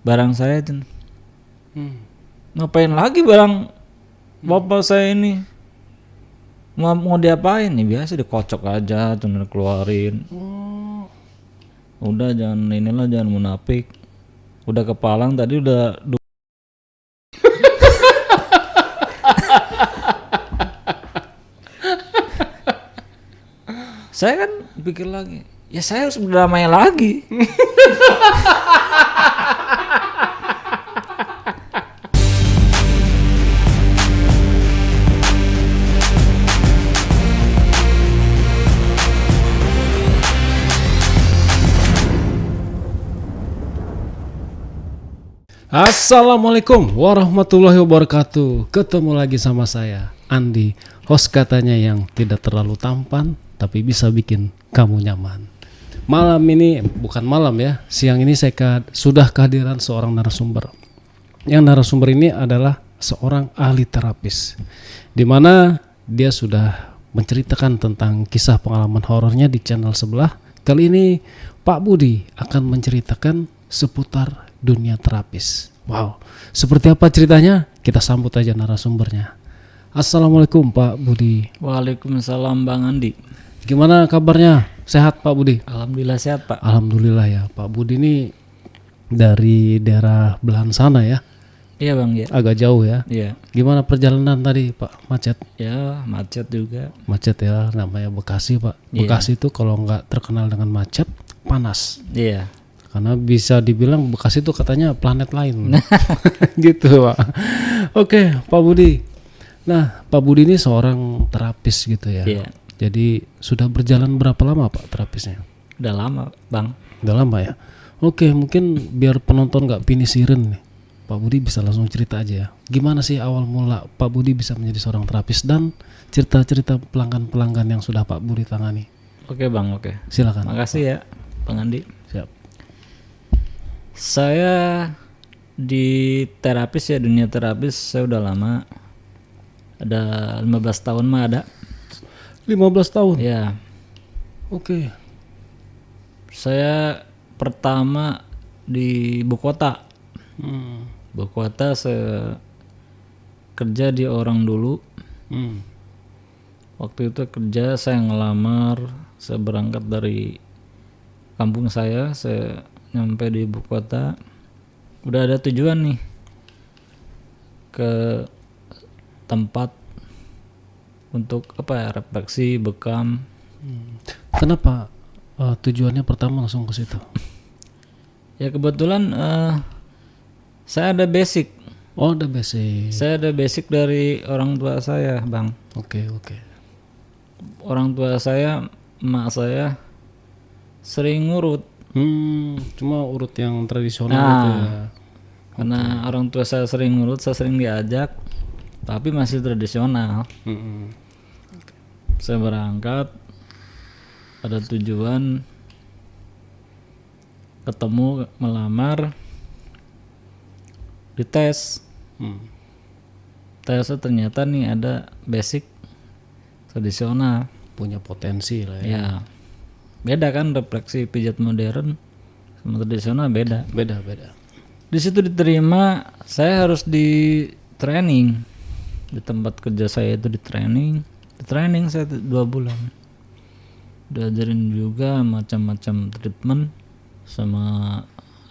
barang saya tuh. Ngapain lagi barang bapak saya ini? Mau diapain nih? Biasa dikocok aja tuh keluarin. Udah jangan munafik. Udah kepalang tadi udah saya kan pikir lagi, ya saya harus berdamai lagi. Assalamualaikum warahmatullahi wabarakatuh. Ketemu lagi sama saya, Andi, host katanya yang tidak terlalu tampan tapi bisa bikin kamu nyaman. Malam ini, bukan malam ya, siang ini saya sudah kehadiran seorang narasumber. Yang narasumber ini adalah seorang ahli terapis, di mana dia sudah menceritakan tentang kisah pengalaman horornya di channel sebelah. Kali ini Pak Budi akan menceritakan seputar dunia terapis. Wow, seperti apa ceritanya? Kita sambut aja narasumbernya. Assalamualaikum Pak Budi. Waalaikumsalam Bang Andi. Gimana kabarnya? Sehat Pak Budi? Alhamdulillah sehat Pak. Alhamdulillah ya. Pak Budi ini dari daerah belahan sana ya? Iya Bang ya. Agak jauh ya? Iya. Gimana perjalanan tadi Pak? Macet? Ya macet juga. Macet ya, namanya Bekasi Pak. Iya. Bekasi itu kalau nggak terkenal dengan macet, panas. Iya. Karena bisa dibilang Bekasi itu katanya planet lain. Gitu Pak. Oke Pak Budi. Nah Pak Budi ini seorang terapis gitu ya. Iya. Jadi sudah berjalan berapa lama Pak terapisnya? Udah lama Bang. Udah lama ya. Oke, mungkin biar penonton gak pinisirin nih, Pak Budi bisa langsung cerita aja ya. Gimana sih awal mula Pak Budi bisa menjadi seorang terapis dan cerita-cerita pelanggan-pelanggan yang sudah Pak Budi tangani. Oke Bang, oke. Silakan. Makasih ya Bang Andi. Siap. Saya di terapis ya, dunia terapis saya udah lama. Ada 15 tahun mah ada. 15 tahun? Ya. Oke. Saya pertama di ibu kota. Ibu kota saya kerja di orang dulu. Waktu itu kerja saya ngelamar, saya berangkat dari kampung saya nyampe di ibu kota. Udah ada tujuan nih ke tempat untuk apa ya, refleksi, bekam. Kenapa tujuannya pertama langsung ke situ? Ya kebetulan saya ada basic. Oh, ada basic. Saya ada basic dari orang tua saya, Bang. Oke. Orang tua saya, emak saya sering ngurut. Cuma urut yang tradisional Nah, gitu ya. Karena orang tua saya sering ngurut, saya sering diajak, tapi masih tradisional. Saya berangkat, ada tujuan ketemu, melamar, dites. Tesnya ternyata nih ada basic tradisional. Punya potensi lah ya. Ya, beda kan refleksi pijat modern sama tradisional beda. Beda. Di situ diterima, saya harus di training. Di tempat kerja saya itu di training saya 2 bulan. Diajarin juga macam-macam treatment sama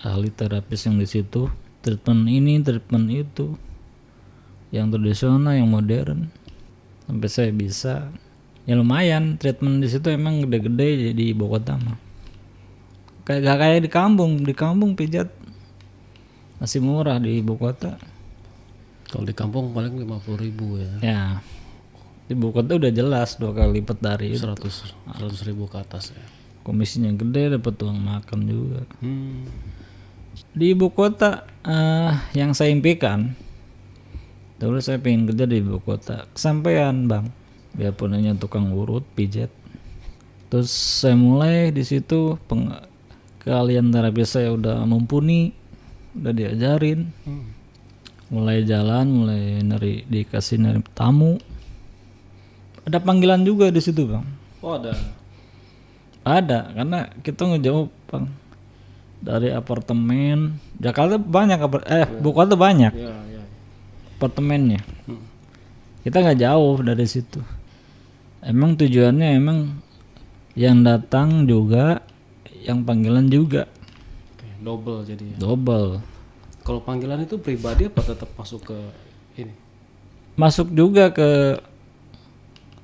ahli terapis yang di situ. Treatment ini, treatment itu, yang tradisional, yang modern, sampai saya bisa. Ya lumayan, treatment di situ emang gede-gede di ibu kota mah. Gak kayak di kampung pijat masih murah di ibu kota. Kalau di kampung paling 50.000 ya. Ya, di ibu kota udah jelas 2 kali lipat dari 100.000 ke atas ya. Komisinya gede, dapat uang makan juga. Di ibu kota yang saya impikan, dulu saya pengen kerja di ibu kota. Kesampaian Bang, biarpun hanya tukang urut, pijat. Terus saya mulai di situ, keahlian terapis saya udah mumpuni, udah diajarin. Mulai jalan, mulai dikasih nari tamu. Ada panggilan juga di situ Bang. Oh ada. Ada, karena kita ngejauh Bang. Dari apartemen Jakarta banyak Bogor banyak Ya, ya. apartemennya. Kita nggak jauh dari situ. Emang tujuannya yang datang juga, yang panggilan juga Oke, double jadi ya. double. Kalau panggilan itu pribadi apa tetap masuk ke ini? Masuk juga ke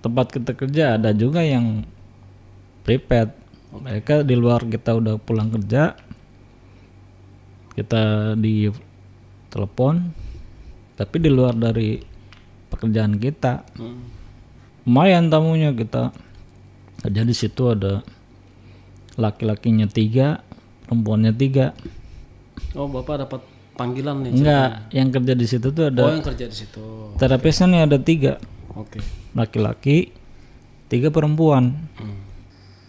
tempat kita kerja, ada juga yang prepaid. Mereka di luar, kita udah pulang kerja, kita di telepon, tapi di luar dari pekerjaan kita. Lumayan tamunya, kita kerja di situ ada laki-lakinya 3, perempuannya 3. Oh, Bapak dapat panggilan nih? Enggak, yang kerja di situ tuh Oh, ada yang kerja di situ. terapisnya nih ada 3 Oke. laki-laki, 3 perempuan.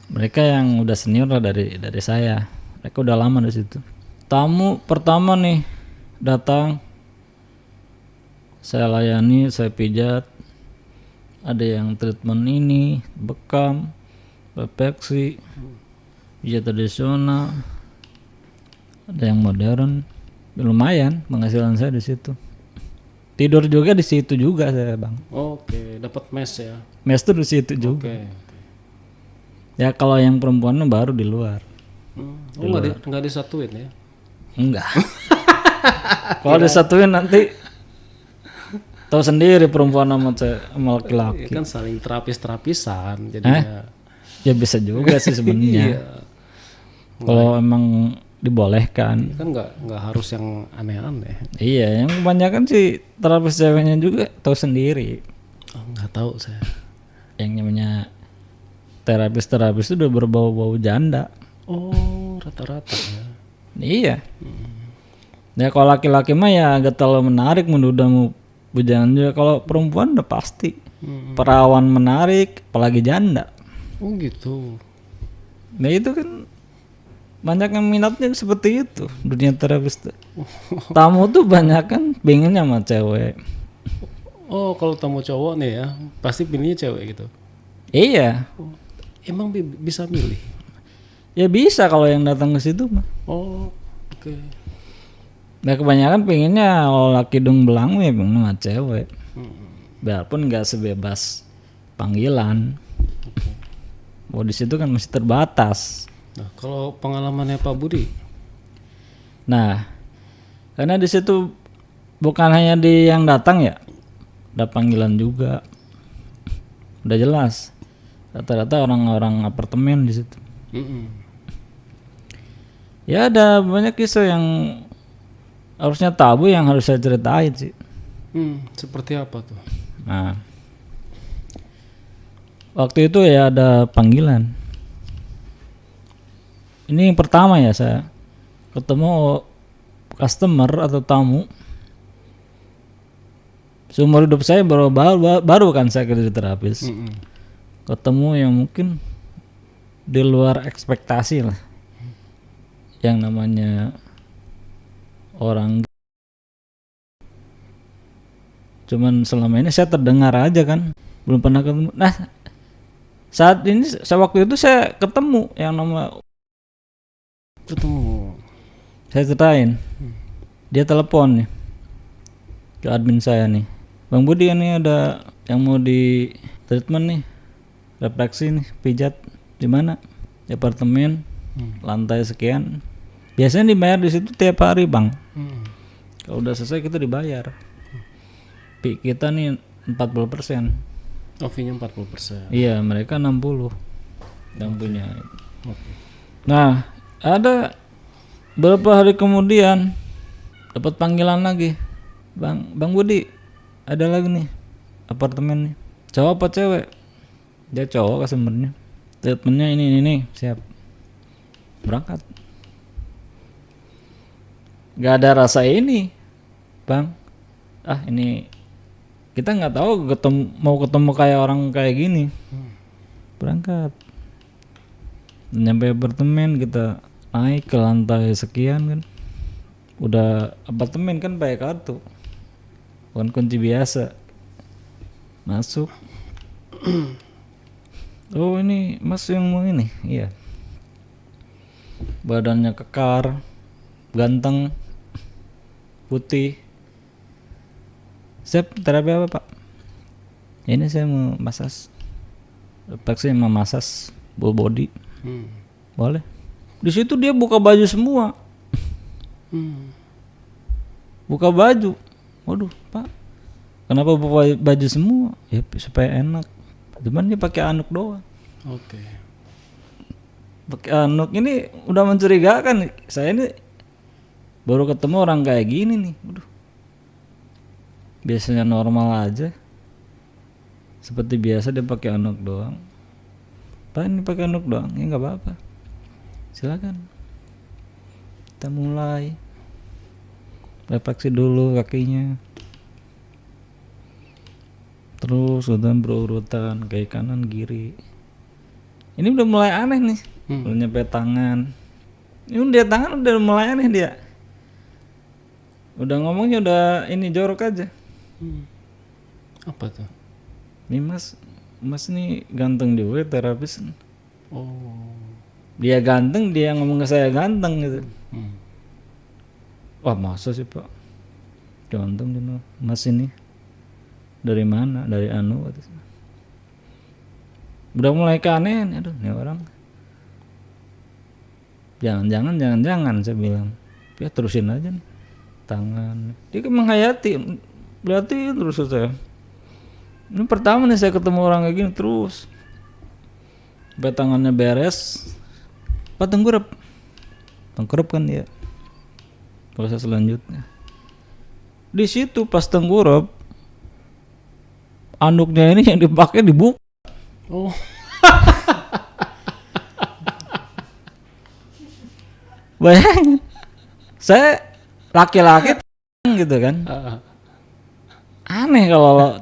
Mereka yang udah senior lah dari saya. Mereka udah lama di situ. Tamu pertama nih datang, saya layani, saya pijat. Ada yang treatment ini, bekam, refleksi, pijat tradisional, ada yang modern. Lumayan penghasilan saya di situ. Tidur juga di situ juga saya, Bang. Oke, dapat mes ya. Mes tuh di situ juga. Oke. Ya kalau yang perempuan baru di luar. Oh, nggak disatuin ya? Enggak. Kalau disatuin nanti tahu sendiri perempuan sama laki-laki. Kan saling terapis-terapisan jadinya. Ya bisa juga sih sebenarnya. Kalau emang dibolehkan. Kan nggak harus yang aneh-aneh. Iya, yang kebanyakan sih terapis ceweknya juga tahu sendiri. Oh, nggak tahu saya. Yang namanya terapis itu udah berbau-bau janda. Oh, rata-rata ya. Iya. Ya kalau laki-laki mah ya agak terlalu menarik, mendudamu bujangan juga. Kalau perempuan udah pasti perawan menarik, apalagi janda. Oh gitu. Nah itu kan banyak yang minatnya seperti itu dunia terapis tuh. Tamu tuh banyak kan pengennya sama cewek. Oh, kalau tamu cowok nih ya, pasti pilihnya cewek gitu. Iya. Emang bisa milih? Ya bisa kalau yang datang ke situ mah. Oh, oke. Nah kebanyakan pengennya kalau laki dong belang ya pengen sama cewek. Biarpun nggak sebebas panggilan. Oh di situ kan masih terbatas. Nah, kalau pengalamannya Pak Budi? Nah, karena di situ bukan hanya di yang datang ya, ada panggilan juga. Udah jelas. Rata-rata orang-orang apartemen di situ. Ya ada banyak kisah yang harusnya tabu yang harus saya ceritain sih. Seperti apa tuh? Nah, waktu itu ya ada panggilan. Ini yang pertama ya saya ketemu customer atau tamu. Seumur hidup saya baru kan saya kerja di terapis. Ketemu yang mungkin di luar ekspektasi lah. Yang namanya orang. Cuman selama ini saya terdengar aja kan, belum pernah ketemu. Nah, saat ini waktu itu saya ketemu yang nama saya ceritain. Dia telepon nih ke admin saya nih. Bang Budi ini ada yang mau di treatment nih. Refleksi nih, pijat di mana? Di apartemen, lantai sekian. Biasanya dibayar di situ tiap hari, Bang. Kalau udah selesai kita dibayar. Kita nih 40%. Oh, fee-nya 40%. Iya, mereka 60 yang punya. Nah, ada beberapa hari kemudian dapat panggilan lagi. Bang Budi, ada lagi nih apartemen nih. Cowok apa cewek? Dia cowok customernya. Treatmentnya ini, siap. Berangkat. Gak ada rasa ini, Bang. Ini kita nggak tahu mau ketemu kayak orang kayak gini. Berangkat. Nyampe apartemen kita naik ke lantai sekian kan. Udah apartemen kan pakai kartu. Bukan kunci biasa. Masuk. Oh ini mas yang mau ini. Iya. Badannya kekar, ganteng, putih. Saya terapi apa Pak? Ini saya mau masas. Saya mau masas full body. Boleh. Di situ dia buka baju semua. Buka baju. Waduh Pak, kenapa buka baju semua? Ya supaya enak. Cuman dia pakai anduk doang. Oke. Pakai anduk ini udah mencurigakan. Saya ini baru ketemu orang kayak gini nih. Waduh. Biasanya normal aja. Seperti biasa dia pakai anduk doang. Pak ini pakai anduk doang. Ya nggak apa-apa. Silakan. Kita mulai. Refleksi dulu kakinya. Terus udah berurutan kayak kanan kiri. Ini udah mulai aneh nih. Udah nyampe tangan. Ini udah tangan udah mulai aneh dia. Udah ngomongnya udah ini jorok aja. Apa tuh? Nih mas nih ganteng juga terapis. Oh. Dia ganteng, dia ngomong ke saya ganteng gitu. Wah masa sih Pak? Ganteng gitu. Mas ini dari mana? Dari anu. Udah mulai keanehan. Aduh ini orang. Jangan saya bilang. Ya terusin aja nih. Tangan. Dia menghayati. Lihatin terus saya. Ini pertama nih saya ketemu orang kayak gini terus. Sampai tangannya beres. Pak tengkurap. Tengkurap kan dia. Proses selanjutnya. Di situ pas tengkurap, anduknya ini yang dipakai dibuka. Oh. Bayangin. Saya laki-laki gitu kan. Aneh kalau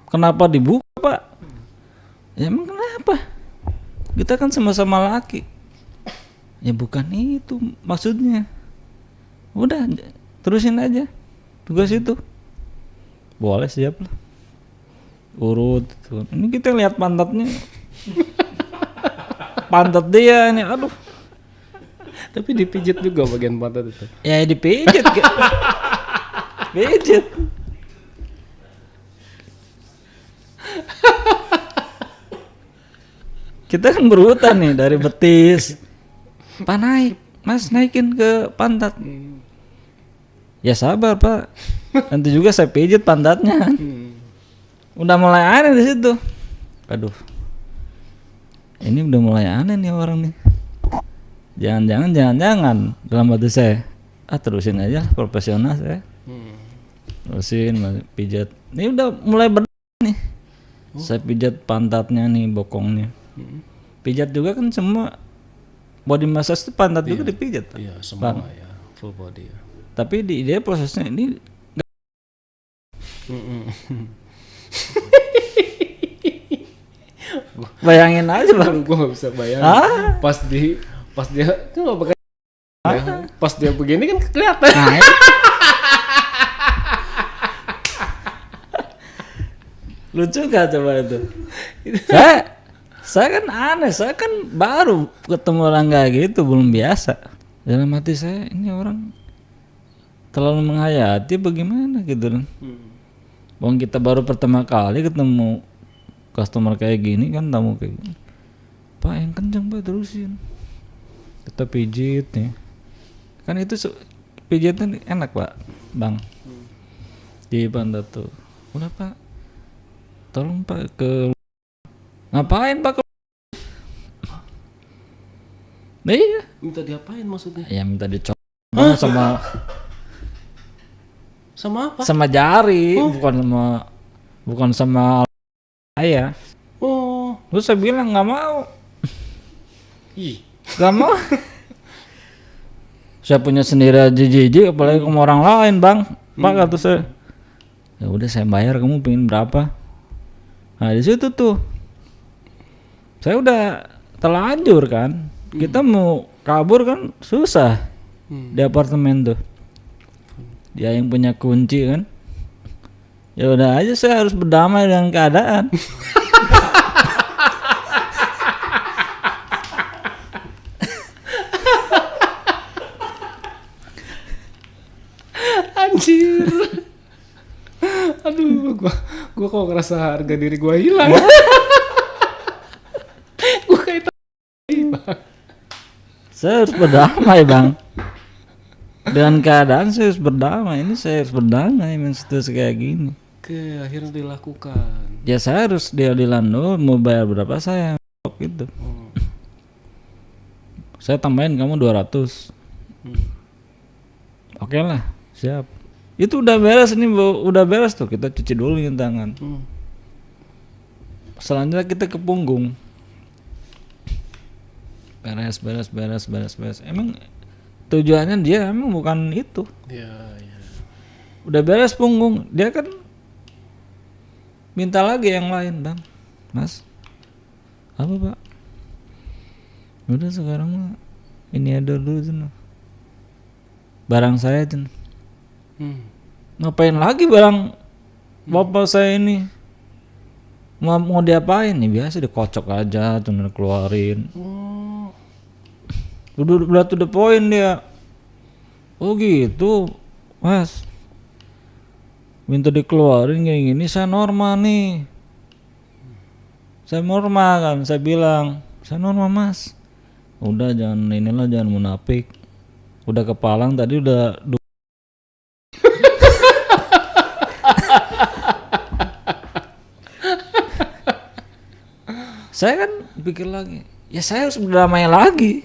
kenapa dibuka Pak? Ya emang kenapa? Kita kan sama-sama laki. Ya bukan itu maksudnya. Udah terusin aja tugas itu. Boleh siap lah. Urut. Ini kita lihat pantatnya. Pantat dia ini aduh. Tapi dipijit juga bagian pantat itu. Ya dipijit. Pijit. Kita kan berurutan nih dari betis. Pak naik, Mas naikin ke pantat. Ya sabar Pak. Nanti juga saya pijit pantatnya. Udah mulai aneh di situ. Aduh. Ini udah mulai aneh nih orang nih. Jangan dalam hati saya. Terusin aja profesional saya. Terusin pijat. Ini udah mulai nih. Saya pijat pantatnya nih, bokongnya. Pijat juga kan semua body massage itu pantat juga dipijat. Iya, semua ya, full body ya. Tapi dia prosesnya ini bayangin aja Bang. Gua nggak bisa bayangin. Pas dia kan nggak pakai. Pas dia begini kan kelihatan. Nah, lucu gak coba itu? Saya kan aneh, saya kan baru ketemu orang kayak gitu, belum biasa. Dalam hati saya ini orang terlalu menghayati bagaimana gitu kan. Bang kita baru pertama kali ketemu customer kayak gini kan, tamu kayak gini. Pak yang kenceng Pak terusin. Kita pijit nih. Kan itu pijitnya enak Pak, Bang. Di pantat tuh. Udah Pak. Tolong Pak ke ngapain Pak? Nah, iya. Minta diapain maksudnya? Ya minta dicop sama apa? Sama jari, bukan sama saya. Oh. Terus saya bilang nggak mau. Nggak mau. Saya punya sendiri aja jijik, apalagi sama orang lain Bang. Pak kata saya. Ya udah saya bayar, kamu pengen berapa? Nah di situ tuh saya udah terlanjur kan. Kita mau kabur kan susah di apartemen tuh. Dia yang punya kunci kan. Ya udah aja saya harus berdamai dengan keadaan. Anjir. Aduh, gua kok ngerasa harga diri gua hilang. Gua kayak Saya harus berdamai bang. Dengan keadaan saya harus berdamai. Ini saya harus berdamai dengan situasi kayak gini. Oke, akhirnya dilakukan. Ya saya harus diadilan dulu, mau bayar berapa saya gitu. Saya tambahin kamu 200. Oke lah, siap. Itu udah beres ini, udah beres tuh. Kita cuci dulu nih tangan. Selanjutnya kita ke punggung. Beres. Emang tujuannya dia emang bukan itu. Ya. Udah beres punggung, dia kan minta lagi yang lain, Bang. Mas, apa Pak? Udah sekarang mah ini ada dulu Jen. Barang saya Jen. Ngapain lagi barang bapak saya ini? Mau diapain nih? Biasa dikocok aja, cuma keluarin. Udah to the point dia. Oh gitu, Mas. Minta dikeluarin kayak gini, saya normal nih. Saya normal kan, saya bilang, saya normal Mas. Udah jangan munafik. Udah kepalang tadi udah saya kan pikir lagi, ya saya harus berdamai lagi.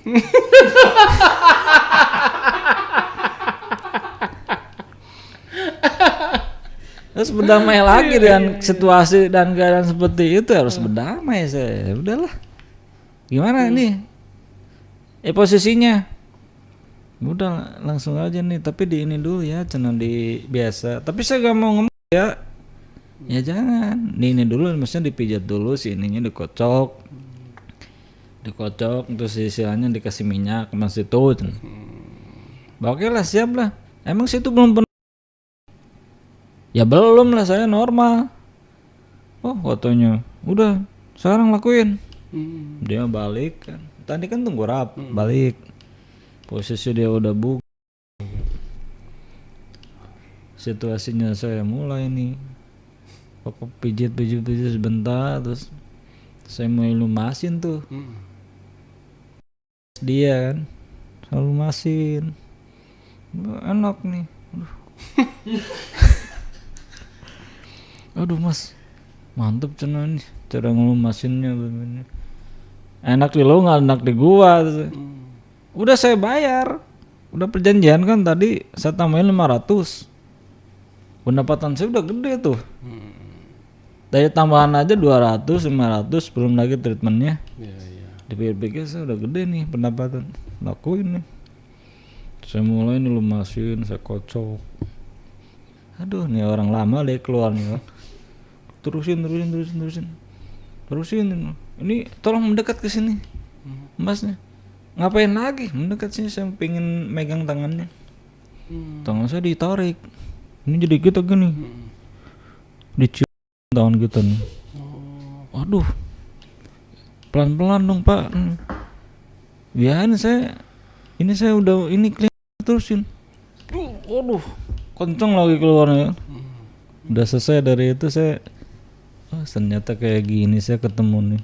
Harus berdamai lagi dengan situasi dan keadaan seperti itu, harus berdamai saya. Udahlah. Gimana nih? Posisinya. Udah langsung aja nih, tapi di ini dulu ya, cenah di biasa. Tapi saya gak mau ngomong ya. Ya jangan. Ini dulu maksudnya dipijat dulu, sininya dikocok. Terus istilahnya dikasih minyak masih itu. Oke lah, siap lah. Emang situ belum penuh? Ya belum lah, saya normal. Oh katanya, udah sekarang lakuin. Dia balik kan. Tadi kan tunggu balik. Posisi dia udah buka. Situasinya saya mulai nih. Pokok pijit sebentar, terus saya mau lumasin tuh. Dia kan selalu masin. Enak nih. Aduh Mas, mantep cenah nih cara ngelumasinnya. Enak di lo, nggak enak di gua. Udah saya bayar, udah perjanjian kan tadi saya tambahin 500. Pendapatan saya udah gede tuh. Dari tambahan aja 200, 500 belum lagi treatmentnya. Dipikir-pikir saya udah gede nih pendapatan, lakuin nih. Saya mulai nih lumasin, saya kocok. Aduh nih orang lama deh keluar nih kan. Terusin. Ini tolong mendekat ke sini, Masnya. Ngapain lagi mendekat sini? Saya pengen megang tangannya. Tangan saya ditarik. Ini jadi kita gini. Dicium tangan kita nih. Aduh. Pelan-pelan dong Pak. Biarin saya. Ini saya udah ini terusin. Aduh. Kenceng lagi keluarnya. Udah selesai dari itu saya. Oh, ternyata kayak gini saya ketemu nih.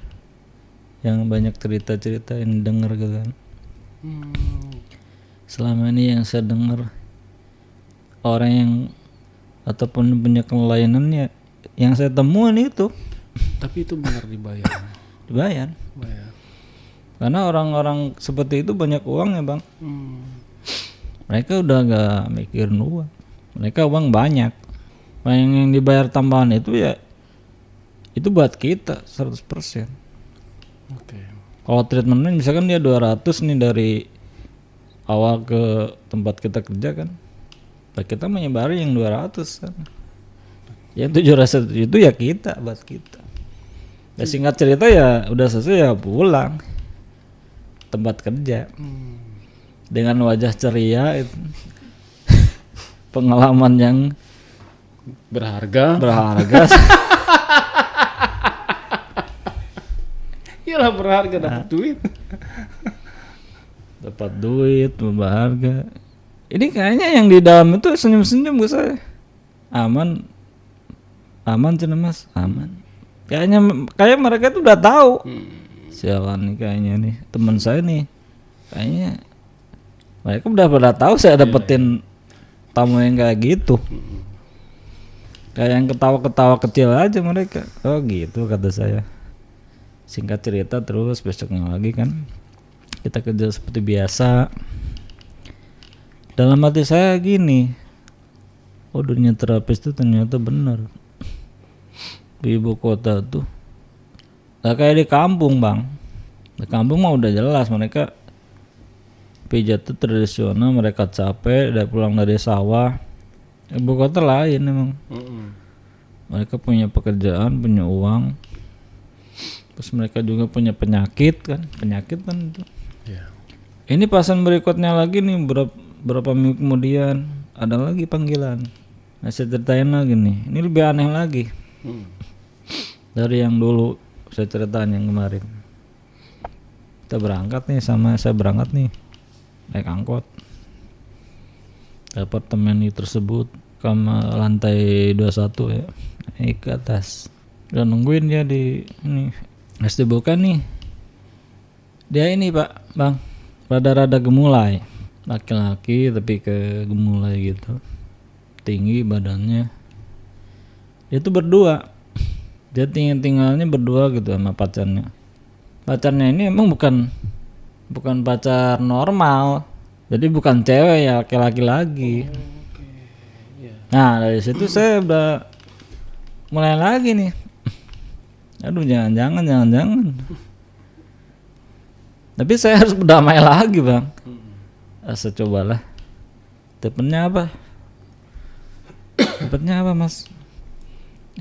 Yang banyak cerita-cerita yang denger gitu kan. Selama ini yang saya dengar orang yang ataupun punya kelainannya yang saya temuin itu. Tapi itu benar dibayar. Dibayar. Karena orang-orang seperti itu banyak uang ya Bang. Mereka udah gak mikirin uang. Mereka uang banyak. Yang dibayar tambahan itu ya itu buat kita 100%. Kalau treatmentnya misalkan dia 200 nih dari awal ke tempat kita kerja kan, kita menyebarin yang 200 kan. Yang 700 itu ya kita, buat kita. Ya singkat cerita ya udah selesai ya pulang tempat kerja dengan wajah ceria itu. Pengalaman yang berharga. Iyalah berharga, dapat duit. Dapat duit berharga. Ini kayaknya yang di dalam itu senyum-senyum ke saya. Aman, aman cina mas, aman. Kayak mereka tuh udah tahu. Sialan nih kayaknya nih teman saya nih. Kayaknya mereka udah pada tahu saya dapetin tamu yang kayak gitu. Kayak yang ketawa-ketawa kecil aja mereka. Oh gitu kata saya. Singkat cerita terus besoknya lagi kan kita kerja seperti biasa. Dalam hati saya gini, oh dunia terapis itu ternyata benar. Di ibu kota tuh gak kayak di kampung bang. Di kampung mah udah jelas mereka pijat tuh tradisional, mereka capek udah pulang dari sawah. Ibu kota lain emang. Mereka punya pekerjaan, punya uang. Terus mereka juga punya penyakit kan itu. Ini pasien berikutnya lagi nih berapa minggu kemudian ada lagi panggilan. Nah saya ceritain lagi nih, ini lebih aneh lagi dari yang dulu saya ceritain yang kemarin. Kita berangkat nih saya berangkat nih naik angkot ke apartemen tersebut ke lantai 21 ya, naik ke atas. Udah nungguin dia di ini. Harus dibuka nih. Dia ini pak, bang, rada-rada gemulai. Laki-laki tapi ke gemulai gitu. Tinggi badannya. Dia tuh berdua. Dia tinggalnya berdua gitu sama pacarnya. Pacarnya ini emang bukan pacar normal. Jadi bukan cewek ya, laki-laki lagi. Nah dari situ saya udah mulai lagi nih. Aduh jangan. Tapi saya harus berdamai lagi bang. Saya cobalah. Tipenya apa mas?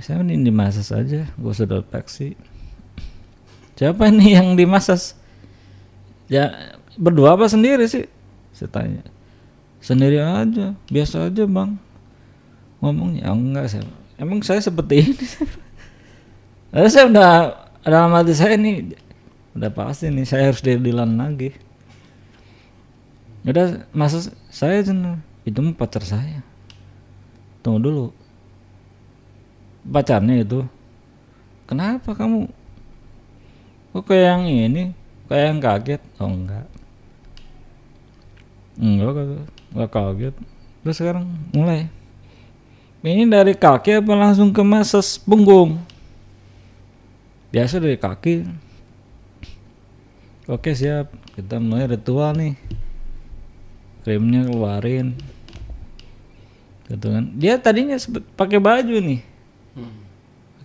Saya ini dimasas aja, gue sudah taksi. Siapa ini yang dimasas? Ya berdua apa sendiri sih? Saya tanya. Sendiri aja, biasa aja bang. Ngomongnya enggak saya. Emang saya seperti ini. Lalu saya udah dalam hati saya nih udah pasti nih saya harus dilan lagi. Udah masa saya jenuh. Itu mah pacar saya. Tunggu dulu. Pacarnya itu. Kenapa kamu? Kok kayak yang ini? Kayak yang kaget? Oh enggak. Enggak kaget. Terus sekarang mulai. Ini dari kaki apa langsung ke masas punggung? Biasa dari kaki. Oke siap. Kita mulai ritual nih. Krimnya keluarin. Gitu kan. Dia tadinya pakai baju nih.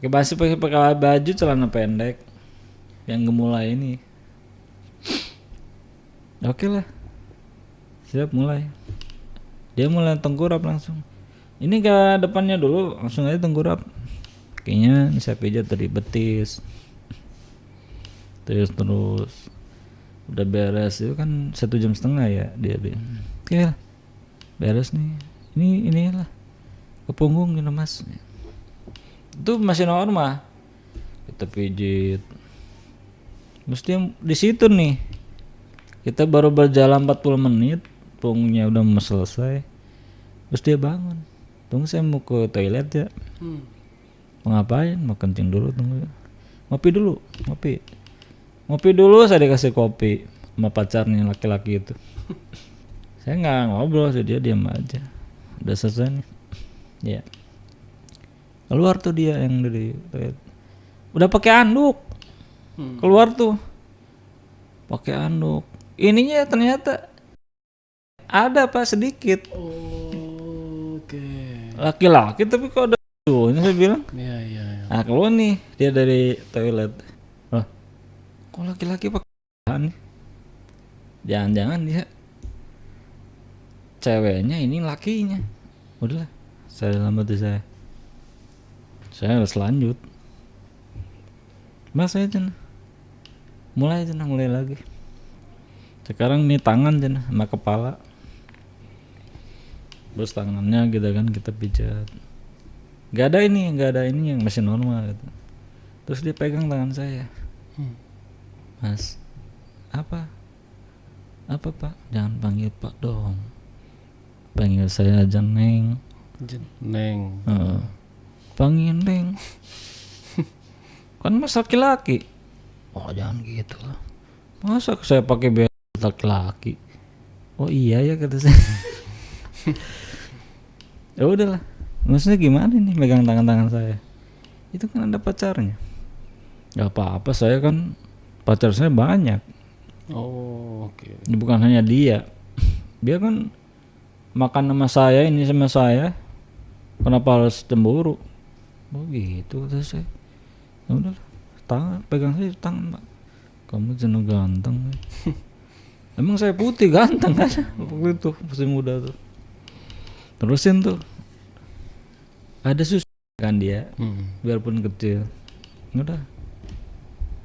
Pakai baju celana pendek. Yang gemulai ini. Oke lah. Siap mulai. Dia mulai tengkurap langsung. Ini ke depannya dulu langsung aja tengkurap. Kakinya saya pijat dari betis. Terus udah beres itu kan 1,5 jam ya dia. Oke lah. Beres nih. Inilah ke punggung gitu mas. Itu masih normal. Kita pijit. Mesti di situ nih. Kita baru berjalan 40 menit, punggungnya udah mau selesai. Terus dia bangun. Tunggu saya mau ke toilet ya. Mau ngapain? Mau kencing dulu tunggu. Ngopi dulu saya dikasih kopi sama pacarnya laki-laki itu. Saya nggak ngobrol sih, dia diam aja. Udah selesai nih. Ya. Keluar tuh dia yang dari toilet. Udah pakai anduk. Keluar tuh. Pakai anduk. Ininya ternyata ada pak sedikit. Laki-laki tapi kok ada ini saya bilang. Iya. Nah keluar nih dia dari toilet. Loh, kok laki-laki pakai? Jangan-jangan dia ceweknya ini lakinya. Udahlah, saya dalam hati saya harus lanjut. Mas saya mulai lagi. Sekarang nih tangan sama kepala. Terus tangannya gitu kan kita pijat. Gak ada ini yang masih normal gitu. Terus dia pegang tangan saya. Mas, apa pak? Jangan panggil pak dong. panggil saya aja Neng. Neng. Panggil Neng. Kan mas laki-laki. Oh jangan gitu lah. Masa saya pakai baju laki-laki? Oh iya ya kata saya. Ya udahlah. Maksudnya gimana nih megang tangan saya? Itu kan ada pacarnya. Gak apa-apa, saya kan pacar saya banyak. Oh, oke. Ini bukan hanya dia. Dia kan makan sama saya, ini sama saya. Kenapa harus cemburu? Oh gitu kata saya. Ya udah, tangan pegang saya tangan, Pak. Kamu jenuh ganteng. Emang saya putih ganteng kan? Waktu itu masih muda tuh. Terusin tuh. Ada susu kan dia, biarpun kecil. Udah.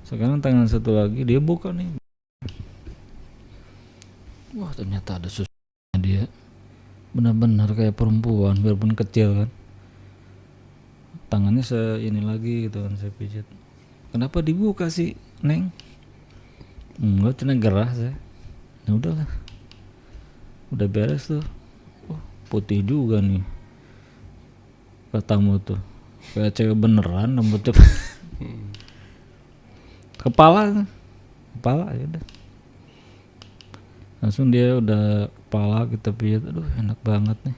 Sekarang tangan satu lagi dia buka nih. Wah ternyata ada susunya dia. Benar-benar kayak perempuan biarpun kecil kan. Tangannya ini lagi gitu kan saya pijat. Kenapa dibuka sih Neng? Enggak, cina gerah saya. Ya udahlah. Udah beres tuh. Oh, putih juga nih. Katamu tuh. Kayak cewek beneran rambutnya. Kepala ya udah. Langsung dia udah kepala kita pijat. Aduh enak banget nih.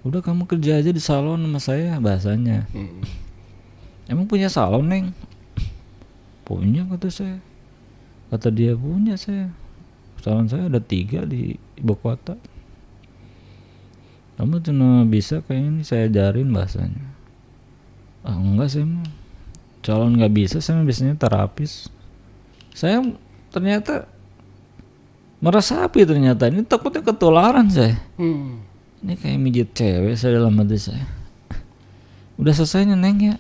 Udah kamu kerja aja di salon sama saya bahasanya. Emang punya salon Neng? Punya kata saya. Kata dia punya saya. Salon saya ada 3 di ibu kota. Kamu cuma bisa kayak ini saya ajarin bahasanya. Ah enggak saya mah. Calon nggak bisa, saya biasanya terapis. Saya ternyata meresapi ternyata ini takutnya ketularan saya. Ini kayak mijit cewek saya dalam hati saya. Udah selesai Neng ya?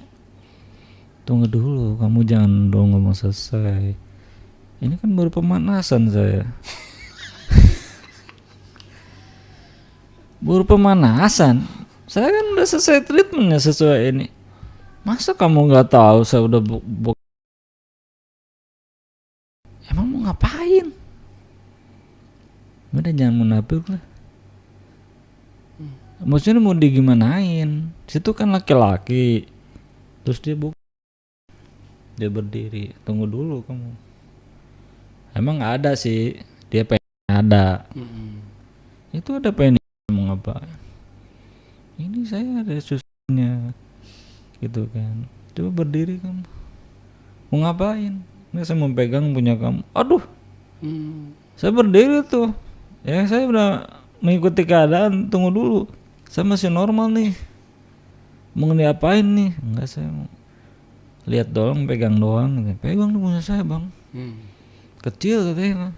Tunggu dulu, kamu jangan dong ngomong selesai. Ini kan baru pemanasan saya. Baru pemanasan. Saya kan udah selesai treatmentnya sesuai ini. Masa kamu nggak tahu saya udah Emang mau ngapain? Udah jangan munafik lah. Maksudnya mau digimanain? Situ kan laki-laki. Terus dia dia berdiri. Tunggu dulu kamu. Emang ada sih. Dia pengen ada. Itu ada pengen mau ngapain? Ini saya ada susunya. Gitu kan. Coba berdiri kamu. Mau ngapain? Ini saya mau pegang punya kamu. Aduh. Saya berdiri tuh. Ya saya udah mengikuti keadaan. Tunggu dulu. Saya masih normal nih. Mau diapain nih? Enggak, saya mau lihat doang, pegang doang. Pegang tuh punya saya bang. Kecil katanya.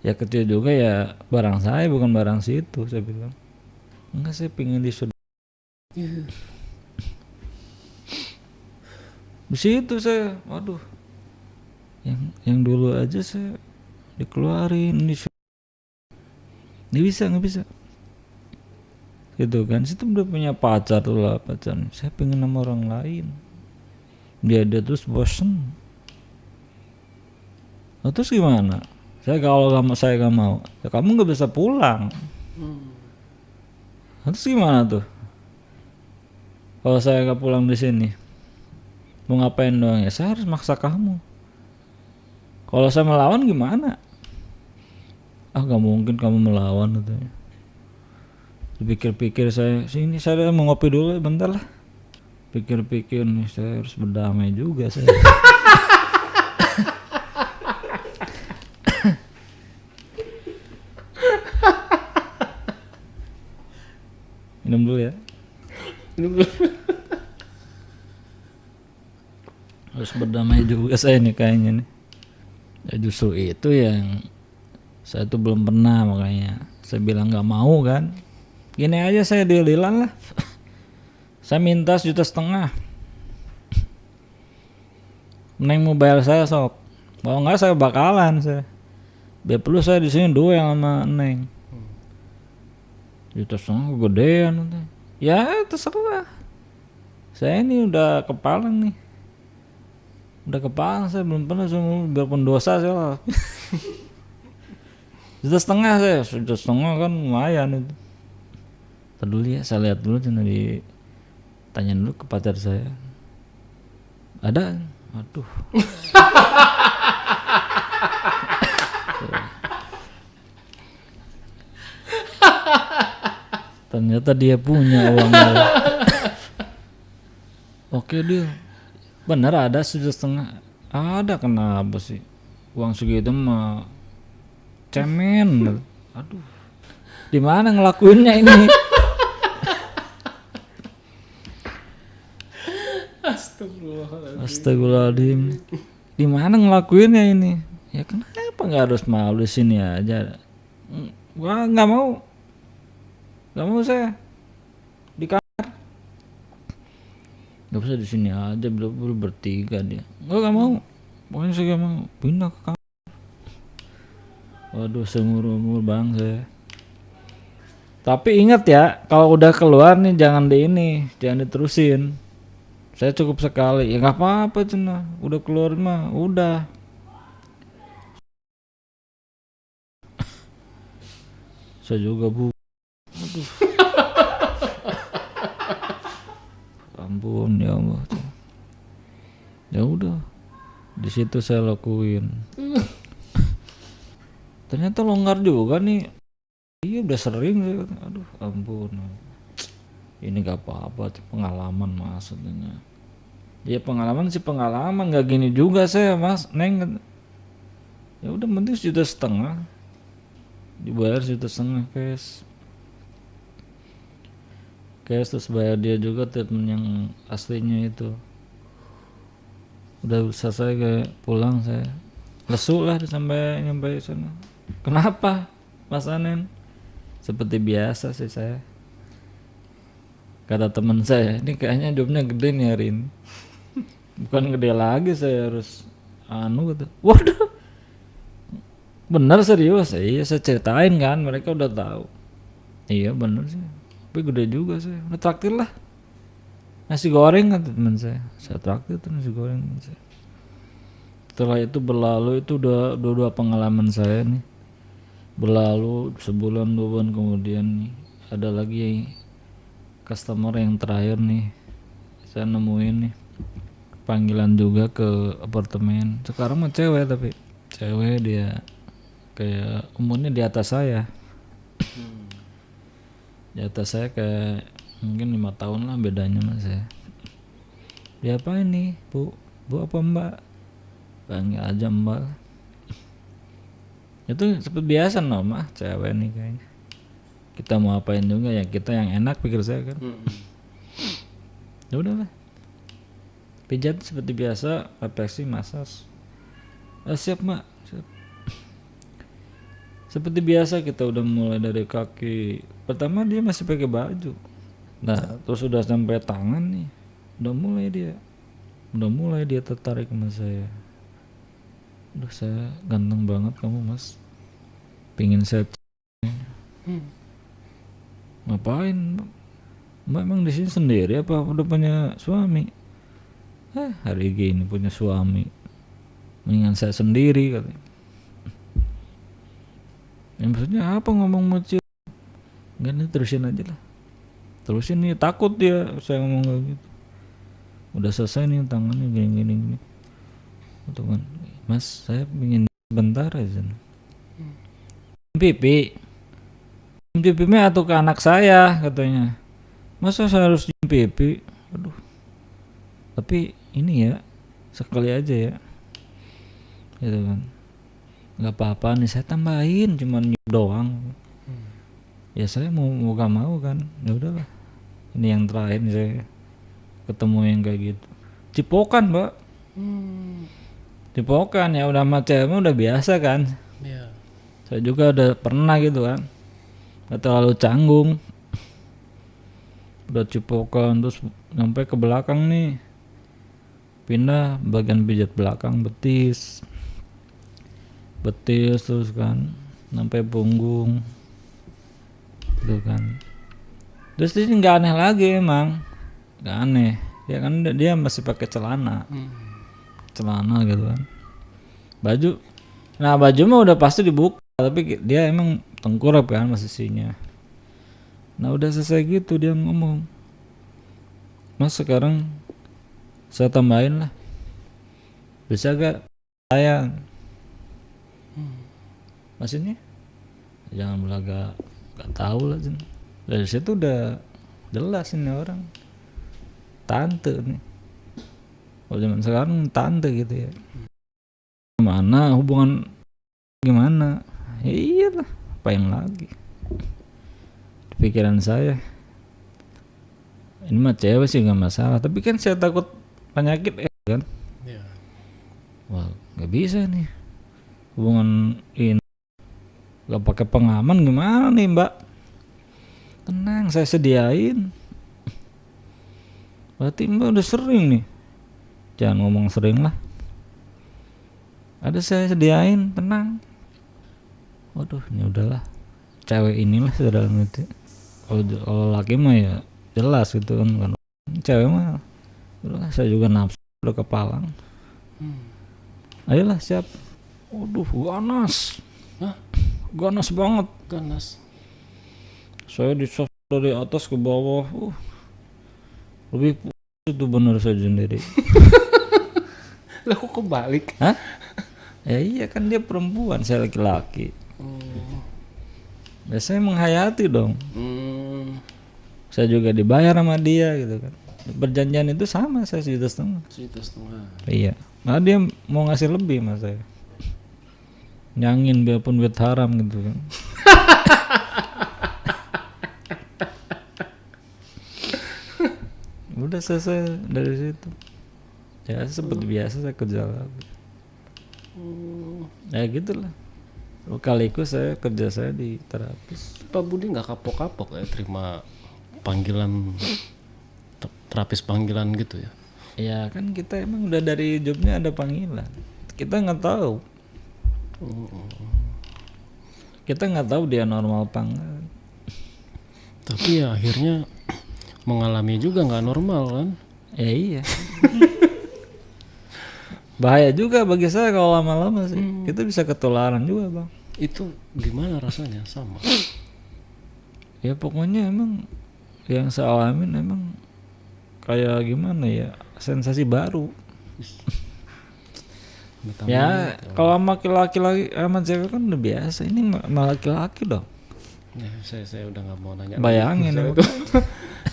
Ya kecil juga ya barang saya bukan barang situ saya bilang. Enggak, saya pengen disudut. Di situ saya, waduh. Yang dulu aja saya dikeluarin nggak bisa gitu kan. Situ udah punya pacar tuh lah pacarnya. Saya pengen sama orang lain. Dia terus bosen. Nah, terus gimana? Saya gak mau. Ya kamu nggak bisa pulang. Nah, terus gimana tuh? Kalau saya nggak pulang di sini, mau ngapain doang ya? Saya harus maksa kamu. Kalau saya melawan gimana? Ah gak mungkin kamu melawan katanya. Pikir-pikir saya, sini saya mau ngopi dulu bentar lah. Pikir-pikir nih saya harus berdamai juga saya. Minum dulu ya. Harus berdamai juga saya nih kayaknya nih. Ya justru itu yang saya tuh belum pernah, makanya saya bilang gak mau kan. Gini aja saya deal-dealan lah. Saya minta 1,5 juta. Neng mau bayar saya sok. Kalau enggak saya bakalan saya. Biar perlu saya di sini duel sama Neng. 1,5 juta kegedean. Ya terserah. Saya ini udah kepalang nih. Udah kepalang saya belum pernah semua biarpun dosa saya lah. 1,5 juta saya. 1,5 juta kan lumayan itu. Ntar dulu ya, saya lihat dulu, tanya dulu ke pacar saya. Ada? Aduh. Ternyata dia punya uangnya. Oke deal. Bener ada 1,5 juta. Ada, kenapa sih? Uang segitu mah cemen. Aduh. Di mana ngelakuinnya ini? Astagfirullahaladzim. Di mana ngelakuinnya ini? Ya kenapa nggak harus malu di sini aja? Gua nggak mau saya di kamar. Gak bisa di sini aja, bertiga dia. Gak mau. Pokoknya saya gak mau pindah ke kamar. Waduh, seumur-umur bang saya. Tapi ingat ya, kalau udah keluar nih jangan diterusin. Saya cukup sekali. Ya nggak apa-apa cina. Udah keluar mah, udah. Saya juga bu. Aduh. Ampun ya Allah. Ya udah. Di situ saya lakuin. Ternyata longgar juga nih. Iya udah sering saya. Aduh ampun. Ini gak apa-apa, pengalaman maksudnya. Ya pengalaman sih pengalaman, gak gini juga saya mas, neng. Ya udah penting 1,5 juta. Dibayar 1,5 juta cash terus bayar dia juga treatment yang aslinya itu. Udah selesai kayak pulang saya. Lesu lah sampai nyampe sana. Kenapa Mas Anen? Seperti biasa sih saya. Kata teman saya, ini kayaknya jobnya gede nih hari ini. Bukan gede lagi, saya harus gitu. Waduh, bener serius? Iya saya ceritain kan, mereka udah tahu. Iya bener sih, tapi gede juga saya. Udah traktir lah. Nasi goreng kata teman saya traktir tuh nasi goreng teman saya. Setelah itu berlalu, itu udah dua pengalaman saya nih. Berlalu sebulan 2 bulan kemudian nih, ada lagi customer yang terakhir nih, saya nemuin nih, panggilan juga ke apartemen. Sekarang mah cewek, tapi cewek dia kayak umurnya di atas saya. Di atas saya kayak mungkin 5 tahun lah bedanya sama saya. Dia apa ini bu apa mbak? Panggil aja mbak. Itu seperti biasa mah cewek nih kayaknya. Kita mau apain juga ya, kita yang enak pikir saya kan. Ya udahlah, pijat seperti biasa, refleksi, masas. Siap mbak, siap. Seperti biasa kita udah mulai dari kaki. Pertama dia masih pakai baju. Nah terus udah sampai tangan nih, udah mulai dia tertarik sama saya. Udah saya ganteng banget kamu mas, pingin saya ngapain mbak emang di sini sendiri apa udah punya suami? Hari gini punya suami, mendingan saya sendiri katanya. Ya maksudnya apa ngomong muncul? Enggak nih, terusin aja lah, terusin nih, takut dia saya ngomong kayak gitu. Udah selesai nih tangannya gini tuh kan, mas saya ingin sebentar aja pipi atau ke anak saya katanya. Masa saya harus nyium pipi? Aduh. Tapi ini ya sekali aja ya. Gitu kan. Enggak apa-apa nih saya tambahin, cuman nyium doang. Ya saya mau gak mau kan. Ya udahlah. Ini yang terakhir nih saya ketemu yang kayak gitu. Cipokan, Mbak. Cipokan ya udah sama cewek udah biasa kan. Iya. Saya juga udah pernah gitu kan. Gak terlalu canggung. Udah cipokan terus sampai ke belakang nih, pindah bagian pijat belakang betis terus kan sampai punggung gitu kan. Terus ini nggak aneh lagi, emang nggak aneh ya kan, dia masih pakai celana gitu kan, baju mah udah pasti dibuka, tapi dia emang tengkurap kan posisinya. Nah udah selesai gitu dia ngomong, mas sekarang saya tambahin lah, bisa gak sayang? Maksudnya jangan belaga, gak tahu lah. Dari situ udah jelas ini orang tante nih. Kalau zaman sekarang tante gitu ya. Gimana hubungan gimana? Ya iyalah, apain lagi? Pikiran saya ini mah cewek sih nggak masalah, tapi kan saya takut penyakit kan. Ya. Wah nggak bisa nih hubungan ini, nggak pakai pengaman gimana nih mbak? Tenang, saya sediain. Berarti mbak udah sering nih, jangan ngomong sering lah, ada saya sediain, tenang. Waduh ini udahlah, cewek inilah dalam itu. Kalau laki mah ya jelas gitu kan. Cewek mah udahlah, saya juga nafsu udah kepalang. Ayolah siap. Waduh ganas. Hah? Ganas banget. Ganas. Saya disos dari atas ke bawah. Lebih itu benar saya sendiri. Lah kok kebalik? Hah? Ya iya kan dia perempuan, saya laki-laki. Biasanya menghayati dong. Saya juga dibayar sama dia gitu kan. Perjanjian itu sama, saya 1,5 juta. 1,5 juta. Iya. Nah dia mau ngasih lebih mas saya. Nyangin biarpun duit haram gitu kan. Udah selesai dari situ. Ya seperti biasa saya kerja lagi. Ya gitulah. Kaliku saya kerja saya di terapis. Pak Budi nggak kapok-kapok ya terima panggilan terapis panggilan gitu ya? Ya kan kita emang udah dari jobnya ada panggilan. Kita nggak tahu. Kita nggak tahu dia normal apa enggak. Tapi ya akhirnya mengalami juga nggak normal kan? Ya iya. Bahaya juga bagi saya kalau lama-lama sih. Kita bisa ketularan juga bang. Itu gimana rasanya? Sama? Ya pokoknya emang yang saya alamin emang kayak gimana ya, sensasi baru. Ya kalau sama laki-laki sama cewek kan udah biasa, ini sama laki-laki dong. Ya, saya udah nggak mau nanya. Bayangin lagi. itu.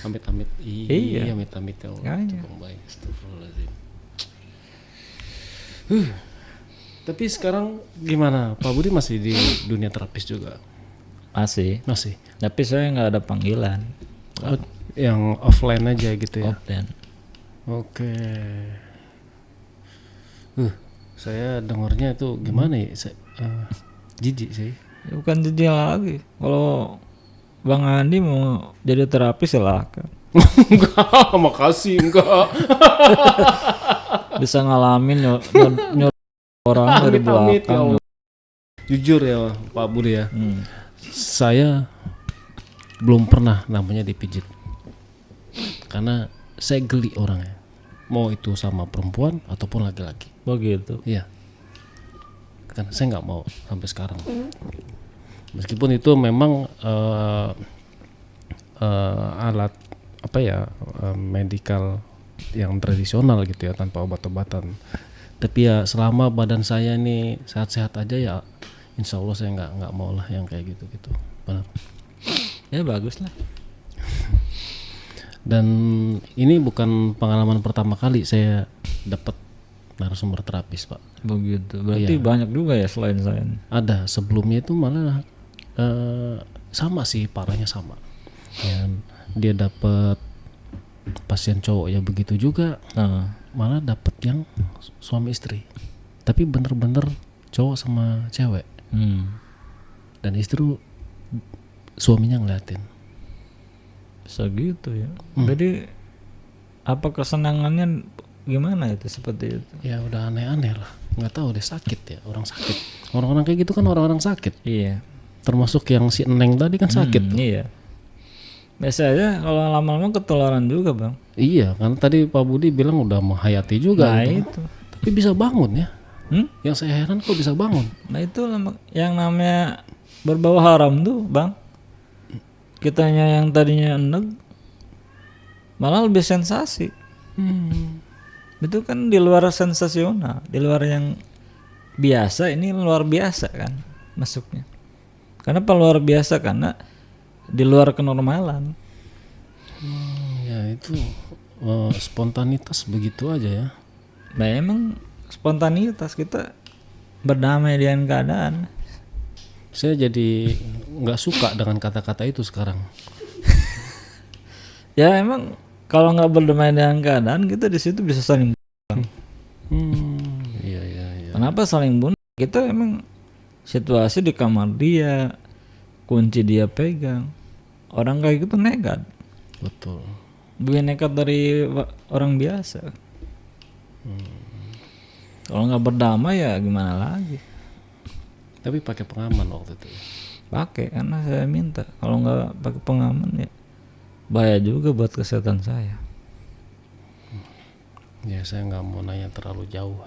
Amit-amit. Iya. Amit-amit ya Allah. Tukang baik. Astagfirullahaladzim. Tapi sekarang gimana? Pak Budi masih di dunia terapis juga? Masih. Tapi saya nggak ada panggilan. Oh, yang offline aja gitu ya? Offline. Oke. Saya dengarnya itu gimana ya? Jijik sih. Ya, bukan jijik lagi. Kalau Bang Andi mau jadi terapis silakan. Enggak, makasih enggak. Bisa ngalamin orang dari belakang. Jujur ya Pak Budi ya, saya belum pernah namanya dipijit. Karena saya geli orangnya. Mau itu sama perempuan ataupun laki-laki. Begitu. Iya. Kan saya nggak mau sampai sekarang. Meskipun itu memang alat apa ya, medikal yang tradisional gitu ya, tanpa obat-obatan. Tapi ya selama badan saya ini sehat-sehat aja ya, insya Allah saya nggak mau lah yang kayak gitu. Benar. Ya bagus lah. Dan ini bukan pengalaman pertama kali saya dapat narasumber terapis Pak. Begitu. Berarti banyak juga ya selain saya. Ada sebelumnya itu malah sama sih, parahnya sama. Dan dia dapat pasien cowok ya begitu juga. Malah dapat yang suami istri. Tapi bener-bener cowok sama cewek. Dan istri suaminya ngeliatin. Bisa gitu ya. Jadi apa kesenangannya gimana itu seperti itu? Ya udah aneh-aneh lah. Nggak tahu deh, sakit ya, orang sakit. Orang-orang kayak gitu kan orang-orang sakit. Iya. Termasuk yang si Neng tadi kan sakit tuh. Iya. Biasanya kalau lama-lama ketularan juga bang. Iya, karena tadi Pak Budi bilang udah menghayati juga. Nah gitu. itu. Tapi bisa bangun ya. Yang saya heran kok bisa bangun. Nah itu yang namanya berbau haram tuh bang. kitanya yang tadinya enek malah lebih sensasi. Itu kan di luar sensasional, di luar yang biasa, ini luar biasa kan masuknya. Kenapa luar biasa? Karena di luar kenormalan. Ya itu spontanitas begitu aja ya. Nah emang spontanitas, kita berdamai dengan keadaan. Saya jadi nggak suka dengan kata-kata itu sekarang. Ya emang kalau nggak berdamai dengan keadaan, kita di situ bisa saling bunuh. Iya. Kenapa saling bunuh? Kita emang situasi di kamar dia, kunci dia pegang. Orang kayak gitu nekat. Betul. Lebih nekat dari orang biasa. Kalau nggak berdamai ya gimana lagi? Tapi pakai pengaman waktu itu. Pakai, karena saya minta. Kalau nggak pakai pengaman ya bahaya juga buat kesehatan saya. Ya saya nggak mau nanya terlalu jauh.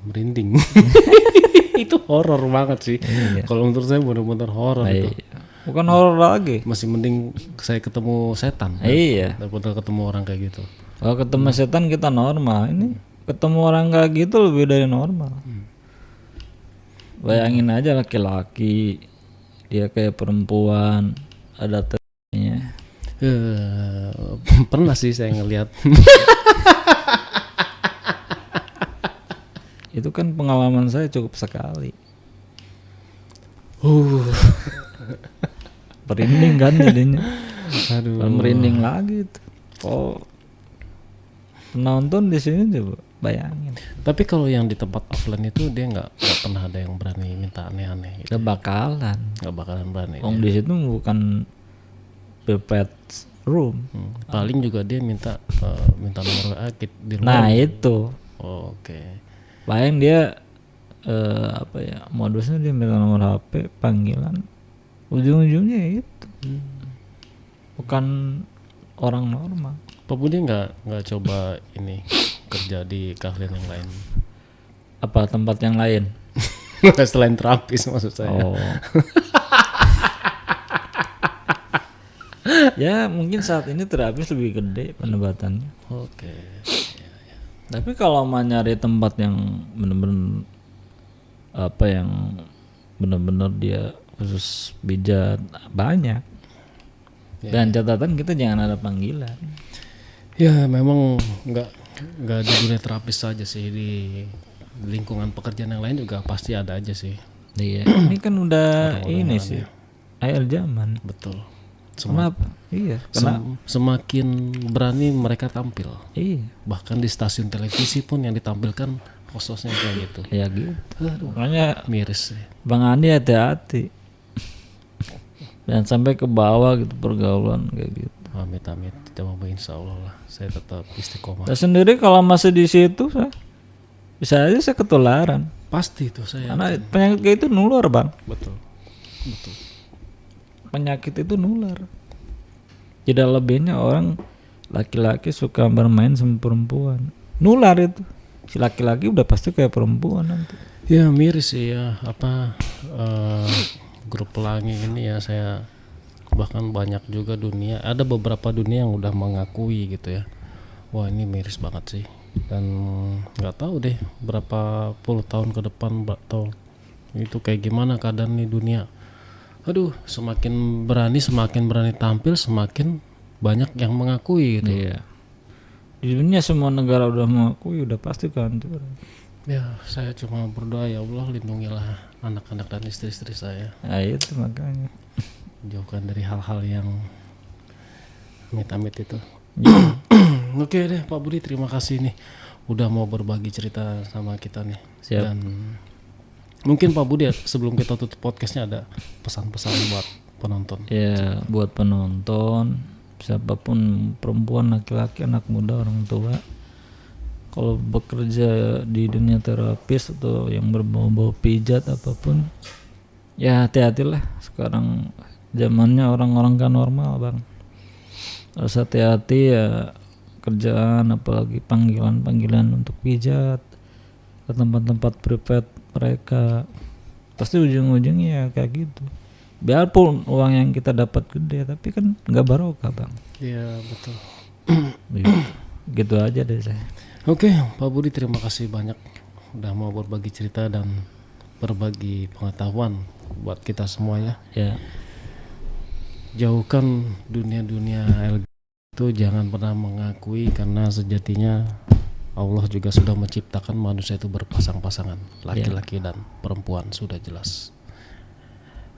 Merinding. Itu horor banget sih. Iya. Kalau menurut saya benar-benar horor itu. Iya. Bukan horor lagi. Masih mending saya ketemu setan Iya. daripada ketemu orang kayak gitu. Kalau ketemu setan kita normal. Ini ketemu orang kayak gitu lebih dari normal. Bayangin aja laki-laki, dia kayak perempuan, ada tesnya. Pernah sih saya ngelihat. Itu kan pengalaman saya cukup sekali. Merinding kan jadinya. Aduh. Merinding lagi tuh. Oh, penonton di sini coba bayangin. Tapi kalau yang di tempat offline itu dia nggak pernah ada yang berani minta aneh-aneh gitu. Gak bakalan. Nggak bakalan berani. Di situ bukan private room. Paling juga dia minta nomor WA di luar. Nah itu. Oke. Bayang dia modusnya dia minta nomor HP, panggilan. Ujung-ujungnya itu. Bukan orang normal. Pak Budi nggak coba ini kerja di keahlian yang lain? Apa tempat yang lain? Selain terapis maksud saya. Oh. Ya mungkin saat ini terapis lebih gede pendapatannya. Oke. Tapi kalau mau nyari tempat yang bener-bener yang bener-bener dia khusus pijat, banyak. Dan catatan kita jangan ada panggilan. Ya memang nggak di dunia terapis saja sih, di lingkungan pekerjaan yang lain juga pasti ada aja sih. Iya. Ini kan udah ini sih akhir zaman. Betul. Kenapa? Iya. Semakin berani mereka tampil. Iya. Bahkan di stasiun televisi pun yang ditampilkan hostnya kayak gitu. Ya gitu. Makanya Miris sih. Bang Andi hati-hati. Dan sampai ke bawah gitu pergaulan kayak gitu. Amit coba insya Allah lah saya tetap istiqomah. Saya sendiri kalau masih di situ bisa aja saya ketularan. Pasti itu saya. Karena penyakit kayak itu nular bang. Betul. Penyakit itu nular. Tidak lebihnya orang laki-laki suka bermain sama perempuan. Nular itu. Si laki-laki udah pasti kayak perempuan nanti. Ya miris sih ya grup pelangi ini ya, saya bahkan banyak juga ada beberapa dunia yang udah mengakui gitu ya. Wah ini miris banget sih, dan nggak tahu deh berapa puluh tahun ke depan atau itu kayak gimana keadaan nih dunia. Aduh, semakin berani tampil, semakin banyak yang mengakui gitu. Iya. Di dunia semua negara udah mengakui, udah pasti kehancuran. Ya saya cuma berdoa ya Allah lindungilah anak-anak dan istri-istri saya. Nah itu makanya. Jauhkan dari hal-hal yang amit-amit itu. Ya. Oke deh Pak Budi, terima kasih nih udah mau berbagi cerita sama kita nih. Siap. Dan mungkin Pak Budi sebelum kita tutup podcastnya ada pesan-pesan buat penonton. Ya buat penonton, siapapun, perempuan, laki-laki, anak muda, orang tua, kalau bekerja di dunia terapis atau yang berbau-bau pijat apapun, ya hati-hatilah. Sekarang zamannya orang-orang kan normal bang, harus hati-hati ya. Kerjaan apalagi panggilan untuk pijat ke tempat-tempat private mereka, pasti ujung-ujungnya kayak gitu. biarpun uang yang kita dapat gede tapi kan nggak barokah bang. Iya betul. Gitu aja deh saya. Oke, Pak Budi terima kasih banyak udah mau berbagi cerita dan berbagi pengetahuan buat kita semua ya. Ya. Jauhkan dunia-dunia LGBT itu, jangan pernah mengakui, karena sejatinya Allah juga sudah menciptakan manusia itu berpasang-pasangan, laki-laki dan perempuan, sudah jelas.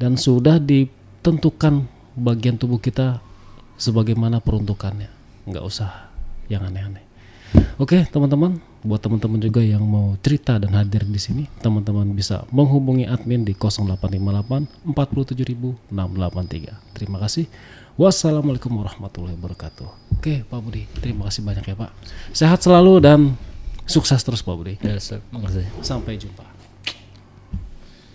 Dan sudah ditentukan bagian tubuh kita sebagaimana peruntukannya. Nggak usah yang aneh-aneh. Oke teman-teman, buat teman-teman juga yang mau cerita dan hadir di sini, teman-teman bisa menghubungi admin di 0858 47683. Terima kasih. Wassalamualaikum warahmatullahi wabarakatuh. Oke Pak Budi, terima kasih banyak ya Pak. Sehat selalu dan sukses terus Pak Budi. Ya, makasih. Sampai jumpa.